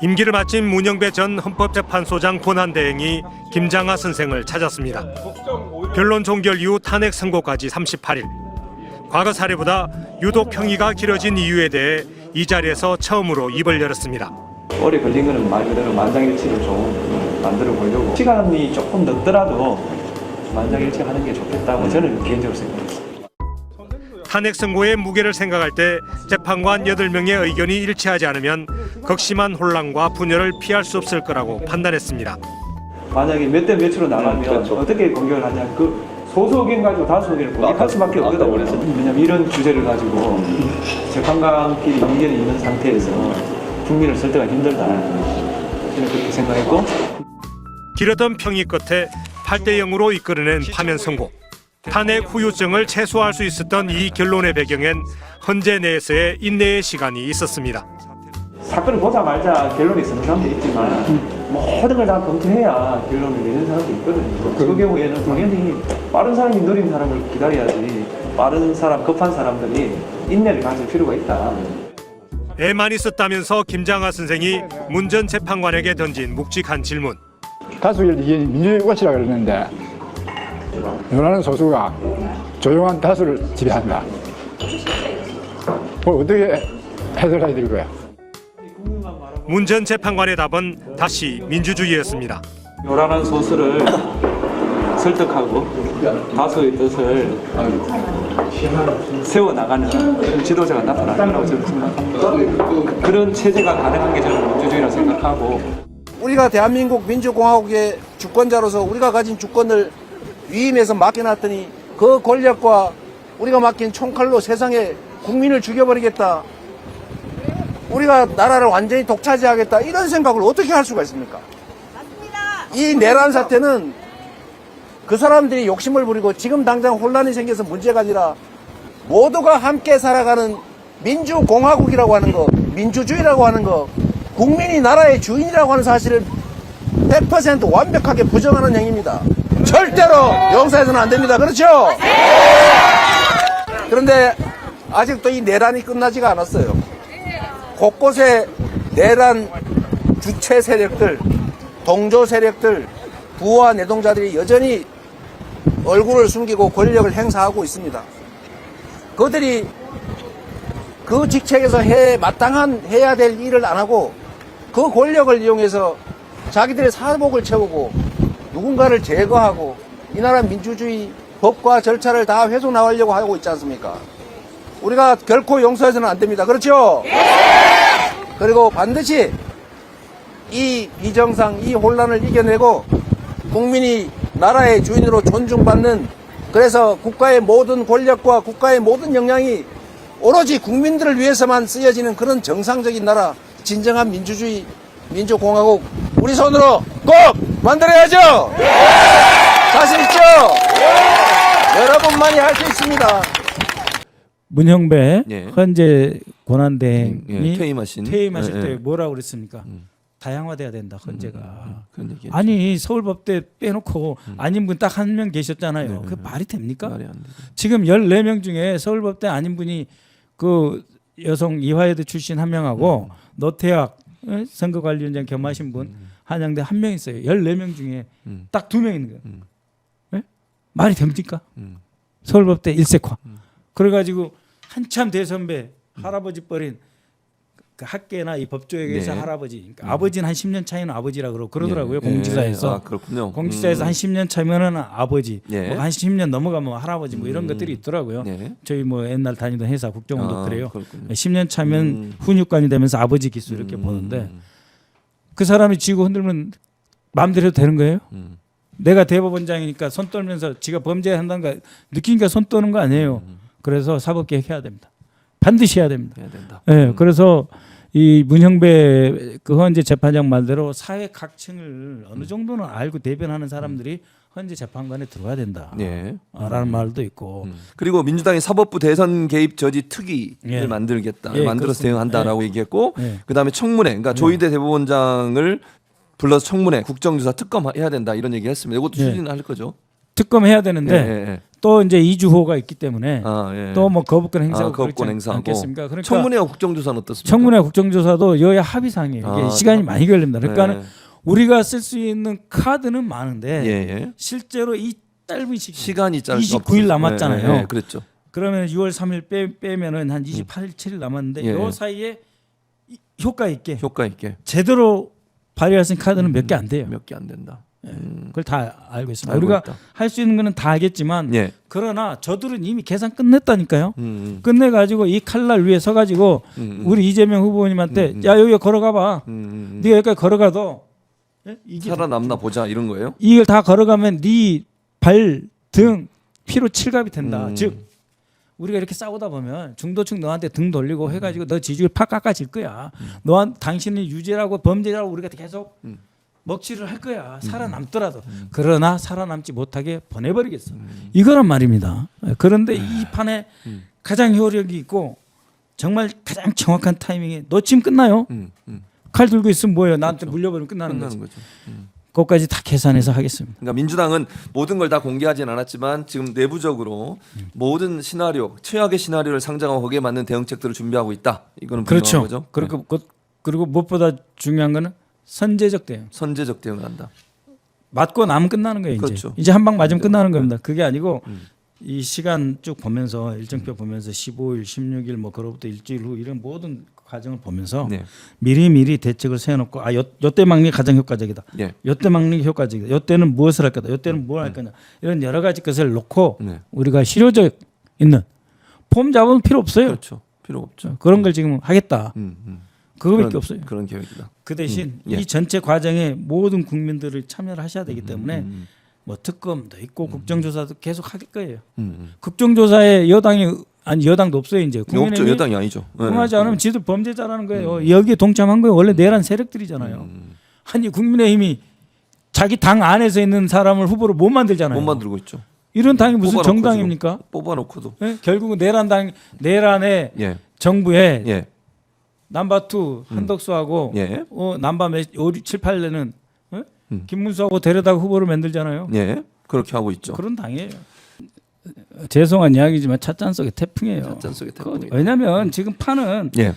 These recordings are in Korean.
임기를 마친 문영배 전 헌법재판소장 권한대행이 김장하 선생을 찾았습니다. 변론 종결 이후 탄핵 선고까지 38일. 과거 사례보다 유독 평의가 길어진 이유에 대해 이 자리에서 처음으로 입을 열었습니다. 오래 걸린 거는 말 그대로 만장일치를 좀 만들어 보려고 시간이 조금 늦더라도 만장일치 하는 게 좋겠다고 저는 개인적으로 생각했습니다. 탄핵 선고의 무게를 생각할 때 재판관 8명의 의견이 일치하지 않으면 극심한 혼란과 분열을 피할 수 없을 거라고 판단했습니다. 만약에 몇 대 몇으로 나가면 그렇죠. 어떻게 공격을 하냐 그 소수 의견 가지고 다수 의견을 공격할 수밖에 없거든요. 왜냐하면 이런 주제를 가지고 재판관끼리 의견이 있는 상태에서 국민을 설득하기 힘들다. 저는 그렇게 생각했고 길었던 평의 끝에 8대 0으로 이끌어낸 파면 선고. 탄핵 후유증을 최소화할 수 있었던 이 결론의 배경엔 헌재 내에서의 인내의 시간이 있었습니다. 사건을 보자 말자 결론이 있는 사람도 있지만 모든 걸 다 검토해야 결론을 내는 사람도 있거든요. 그 경우에는 당연히 빠른 사람이 느린 사람을 기다려야지 빠른 사람, 급한 사람들이 인내를 가질 필요가 있다. 애만 있었다면서 김장하 선생이 문 전 재판관에게 던진 묵직한 질문. 다수결 이견이 민주주의 꽃이라고 그러는데 원하는 소수가 조용한 다수를 지배한다. 그걸 어떻게 해석해야 될 거야? 문 전 재판관의 답은 다시 민주주의였습니다. 요란한 소수를 설득하고 다수의 뜻을 세워나가는 그런 지도자가 나타날 거라고 저는 생각합니다. 그런 체제가 가능한 게 저는 민주주의라고 생각하고 우리가 대한민국 민주공화국의 주권자로서 우리가 가진 주권을 위임해서 맡겨놨더니 그 권력과 우리가 맡긴 총칼로 세상에 국민을 죽여버리겠다. 우리가 나라를 완전히 독차지하겠다. 이런 생각을 어떻게 할 수가 있습니까? 이 내란 사태는 그 사람들이 욕심을 부리고 지금 당장 혼란이 생겨서 문제가 아니라 모두가 함께 살아가는 민주공화국이라고 하는 거, 민주주의라고 하는 거, 국민이 나라의 주인이라고 하는 사실을 100% 완벽하게 부정하는 행위입니다. 절대로 용서해서는 안 됩니다. 그렇죠? 그런데 아직도 이 내란이 끝나지가 않았어요. 곳곳에 내란 주체 세력들, 동조 세력들, 부와 내동자들이 여전히 얼굴을 숨기고 권력을 행사하고 있습니다. 그들이 그 직책에서 마땅한 해야 될 일을 안 하고 그 권력을 이용해서 자기들의 사복을 채우고 누군가를 제거하고 이 나라 민주주의 법과 절차를 다 훼손하려고 하고 있지 않습니까? 우리가 결코 용서해서는 안 됩니다. 그렇죠? 그리고 반드시 이 비정상, 이 혼란을 이겨내고 국민이 나라의 주인으로 존중받는 그래서 국가의 모든 권력과 국가의 모든 역량이 오로지 국민들을 위해서만 쓰여지는 그런 정상적인 나라, 진정한 민주주의, 민주공화국 우리 손으로 꼭 만들어야죠. 자신 있죠? 여러분만이 할 수 있습니다. 문형배 예. 헌재 권한대행이 퇴임하실 때 뭐라고 그랬습니까? 다양화돼야 된다 헌재가. 그런 얘기했죠. 아니 서울법대 빼놓고 아닌분 딱 한 명 계셨잖아요. 그 말이 됩니까? 말이 안 되죠. 지금 14명 중에 서울법대 아닌분이 그 여성 이화여대 출신 한 명하고 노태학 선거관리위원장 겸하신 분 한양대 한 명 있어요. 14명 중에 딱 2명 있는 거예요. 네? 말이 됩니까? 서울법대 일색화. 그래가지고 한참 대선배 할아버지 뻘인 그 학계나 이 법조계에서 네. 할아버지, 그러니까 아버지는 한 10년 차이는 아버지라 그러더라고요. 네. 공지사에서. 아, 그렇군요. 공지사에서 한 10년 차면은 아버지, 네. 뭐 한 10년 넘어가면 할아버지 뭐 이런 것들이 있더라고요. 네. 저희 뭐 옛날 다니던 회사 국정원도 그래요. 그렇군요. 10년 차면 훈육관이 되면서 아버지 기수 이렇게 보는데 그 사람이 쥐고 흔들면 마음대로 해도 되는 거예요? 내가 대법원장이니까 손 떨면서 지가 범죄한다는 거 느끼니까 손 떠는 거 아니에요. 그래서 사법개혁 해야 됩니다. 반드시 해야 됩니다. 해야 된다. 네, 그래서 이 문형배 그 헌재 재판장 말대로 사회 각층을 어느 정도는 알고 대변하는 사람들이 헌재 재판관에 들어와야 된다. 네. 라는 말도 있고. 그리고 민주당이 사법부 대선 개입 저지 특위를 예. 만들겠다, 예, 만들어서 그렇습니다. 대응한다라고 예. 얘기했고, 예. 그다음에 청문회, 그러니까 조희대 대법원장을 불러서 청문회, 국정조사 특검 해야 된다 이런 얘기했습니다. 이것도 예. 추진할 거죠. 특검해야 되는데 예, 예. 또 이제 이주호가 있기 때문에 아, 예. 또 뭐 거부권 행사하고 거부권 그렇지 행사하고. 않겠습니까? 그러니까 청문회와 국정조사는 어떻습니까? 청문회 국정조사도 여야 합의사항이에요. 이게 아, 시간이 많이 걸립니다. 그러니까는 네. 우리가 쓸 수 있는 카드는 많은데 예, 예. 실제로 이 짧은 시간이 짧 29일 남았잖아요. 예, 예, 그랬죠. 그러면 6월 3일 빼면은 한 28일 7일 남았는데 예, 요 예. 사이에 효과 있게 효과 있게 제대로 발휘할 수 있는 카드는 몇 개 안 돼요. 몇 개 안 된다. 그걸 다 알고 있습니다. 알고 우리가 있다. 할 수 있는 거는 다 알겠지만 예. 그러나 저들은 이미 계산 끝냈다니까요. 음, 끝내가지고 이 칼날 위에 서가지고 우리 이재명 후보님한테 야 여기 걸어가봐. 네가 여기까지 걸어가도 예? 이게 살아남나 보자 이런 거예요? 이걸 다 걸어가면 네 발, 등 피로 칠갑이 된다. 즉 우리가 이렇게 싸우다 보면 중도층 너한테 등 돌리고 해가지고 너 지지율 팍 깎아질 거야. 너한 당신은 유죄라고 범죄라고 우리가 계속 먹칠을 할 거야. 살아남더라도. 그러나 살아남지 못하게 보내버리겠어. 이거란 말입니다. 그런데 이 판에 가장 효력이 있고 정말 가장 정확한 타이밍에 너 지금 끝나요? 칼 들고 있으면 뭐예요? 나한테 물려버리면 끝나는 거지. 끝나는 거죠. 그것까지 다 계산해서 하겠습니다. 그러니까 민주당은 모든 걸 다 공개하진 않았지만 지금 내부적으로 모든 시나리오, 최악의 시나리오를 상정하고 거기에 맞는 대응책들을 준비하고 있다. 이거는 분명한 그렇죠. 거죠. 그리고 무엇보다 중요한 거는 선제적 대응. 선제적 대응을 한다. 맞고 나면 끝나는 거예요. 그렇죠. 이제 한 방 맞으면 끝나는 겁니다. 그게 아니고 이 시간 쭉 보면서 일정표 보면서 15일, 16일 뭐 그로부터 일주일 후 이런 모든 과정을 보면서 네. 미리미리 대책을 세워놓고 요때 막는 게 가장 효과적이다. 예. 요때 막는 게 효과적이다. 요때는 무엇을 할 거다. 요때는 뭘 할 거냐. 이런 여러 가지 것을 놓고 네. 우리가 실효적 있는 폼 잡으면 필요 없어요. 그렇죠. 필요 없죠. 그런 걸 지금 하겠다. 그거밖에 그런, 없어요. 그런 계획이다. 그 대신 예. 이 전체 과정에 모든 국민들을 참여를 하셔야 되기 때문에 뭐 특검도 있고 국정조사도 계속 할 거예요. 국정조사에 여당도 없어요 이제. 없죠. 국민의힘이 여당이 아니죠. 네. 응하지 않으면 지들 범죄자라는 거예요. 여기에 동참한 거예요. 원래 내란 세력들이잖아요. 아니 국민의힘이 자기 당 안에서 있는 사람을 후보로 못 만들잖아요. 못 만들고 있죠. 이런 당이 무슨 뽑아놓고 정당입니까? 지금 뽑아놓고도. 예? 결국은 내란의 예. 정부에 예. 남바 2 한덕수하고 예. 남바 5, 7, 8내는 김문수하고 데려다가 후보를 만들잖아요. 예. 그렇게 하고 있죠. 그런 당이에요. 죄송한 이야기지만 찻잔 속의 태풍이에요. 찻잔 속의 태풍이다. 왜냐하면 지금 판은 예.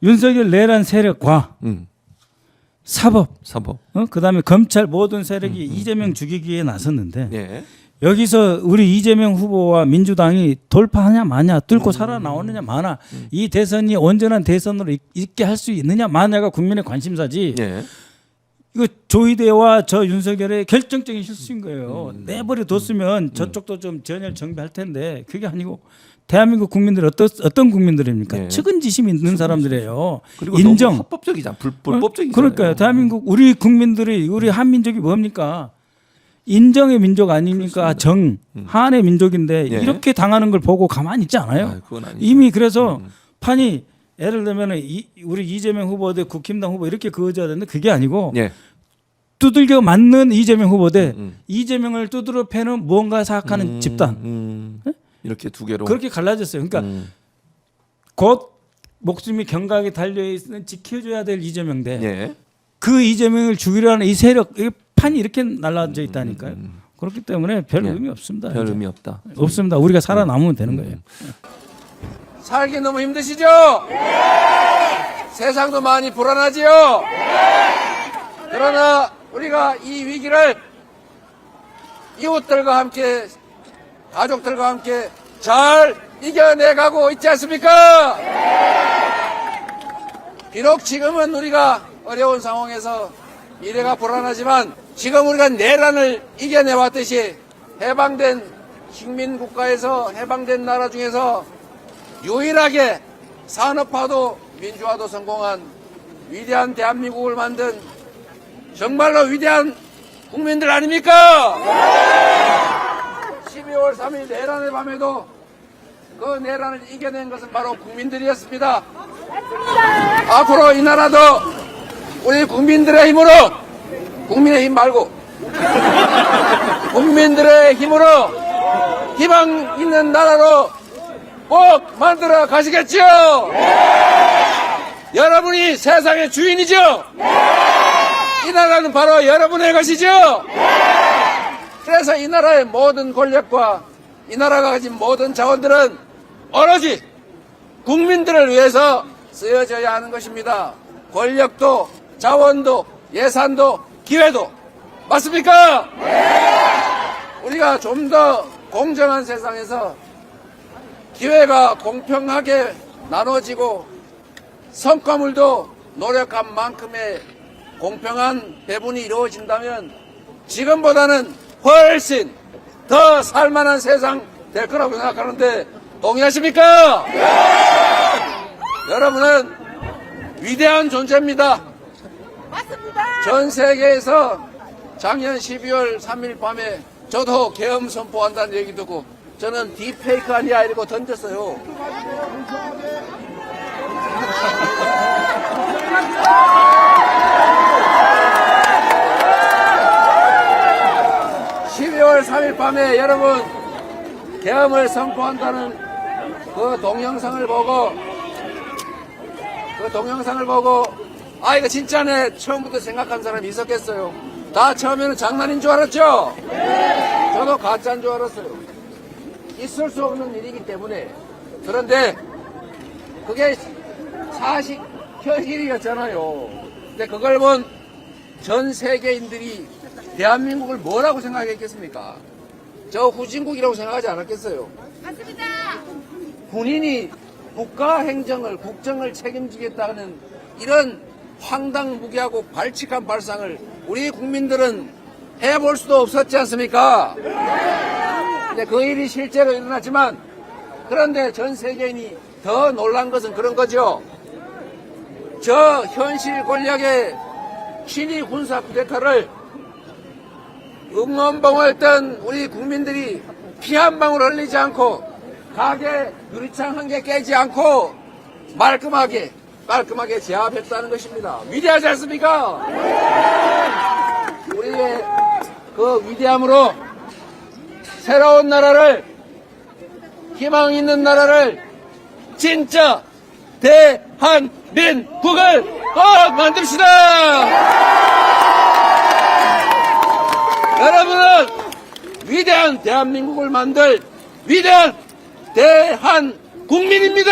윤석열 내란 세력과 사법, 그다음에 검찰 모든 세력이 이재명 죽이기에 나섰는데 예. 여기서 우리 이재명 후보와 민주당이 돌파하냐 마냐 뚫고 살아나오느냐 마냐 이 대선이 온전한 대선으로 있게 할 수 있느냐 마냐가 국민의 관심사지. 예. 이거 조희대와 저 윤석열의 결정적인 실수인 거예요. 내버려 뒀으면 저쪽도 좀 전열 정비할 텐데 그게 아니고 대한민국 국민들이 어떤 국민들입니까? 예. 측은지심이 있는 사람들이에요. 그리고 인정. 너무 합법적이잖아. 불법적이잖아요. 그러니까요. 대한민국 우리 국민들이 우리 한민족이 뭡니까? 인정의 민족 아닙니까? 한의 민족인데 예. 이렇게 당하는 걸 보고 가만히 있지 않아요. 아, 그건 아니죠. 이미 그래서 판이 예를 들면 우리 이재명 후보 대 국힘당 후보 이렇게 그어져야 되는데 그게 아니고 예. 두들겨 맞는 이재명 후보 대 이재명을 두드려 패는 무언가 생각하는 집단 이렇게 두 개로 그렇게 갈라졌어요. 그러니까 곧 목숨이 경각에 달려 있는 지켜줘야 될 이재명 대 예. 그 이재명을 죽이려 하는 이 세력 이 판이 이렇게 날라져 있다니까요. 그렇기 때문에 별 예. 의미 없습니다. 별 이제. 의미 없다. 없습니다. 우리가 살아남으면 되는 거예요. 살기 너무 힘드시죠? 세상도 많이 불안하지요? 그러나 우리가 이 위기를 이웃들과 함께 가족들과 함께 잘 이겨내가고 있지 않습니까? 비록 지금은 우리가 어려운 상황에서 미래가 불안하지만 지금 우리가 내란을 이겨내왔듯이 해방된 식민국가에서 해방된 나라 중에서 유일하게 산업화도 민주화도 성공한 위대한 대한민국을 만든 정말로 위대한 국민들 아닙니까? 12월 3일 내란의 밤에도 그 내란을 이겨낸 것은 바로 국민들이었습니다. 앞으로 이 나라도 우리 국민들의 힘으로 국민의 힘 말고 국민들의 힘으로 희망 있는 나라로 꼭 만들어 가시겠죠? 여러분이 세상의 주인이죠? 이 나라는 바로 여러분의 것이죠? 그래서 이 나라의 모든 권력과 이 나라가 가진 모든 자원들은 오로지 국민들을 위해서 쓰여져야 하는 것입니다. 권력도 자원도 예산도 기회도 맞습니까? 우리가 좀 더 공정한 세상에서 기회가 공평하게 나눠지고 성과물도 노력한 만큼의 공평한 배분이 이루어진다면 지금보다는 훨씬 더 살만한 세상 될 거라고 생각하는데 동의하십니까? 여러분은 위대한 존재입니다. 맞습니다. 전 세계에서 작년 12월 3일 밤에 저도 계엄 선포한다는 얘기 듣고 저는 딥페이크 아니야 이러고 던졌어요. (12월 3일) 밤에 여러분 계엄을 선포한다는 그 동영상을 보고 아 이거 진짜네 처음부터 생각한 사람이 있었겠어요. 다 처음에는 장난인 줄 알았죠? 저도 가짜인 줄 알았어요. 있을 수 없는 일이기 때문에. 그런데 그게 사실 현실이었잖아요. 근데 그걸 본 전 세계인들이 대한민국을 뭐라고 생각했겠습니까? 저 후진국이라고 생각하지 않았겠어요? 맞습니다. 군인이 국가 행정을 국정을 책임지겠다는 이런 황당무계하고 발칙한 발상을 우리 국민들은 해볼 수도 없었지 않습니까? 근데 그 일이 실제로 일어났지만 그런데 전 세계인이 더 놀란 것은 그런 거죠. 저 현실 권력의 친위 군사 쿠데타를 응원봉을 뜬 우리 국민들이 피 한 방울 흘리지 않고 가게 유리창 한 개 깨지 않고 깔끔하게 제압했다는 것입니다. 위대하지 않습니까? 우리의 그 위대함으로 새로운 나라를 희망 있는 나라를 진짜 대한민국을 꼭 만듭시다. 여러분은 위대한 대한민국을 만들 위대한 대한국민입니다.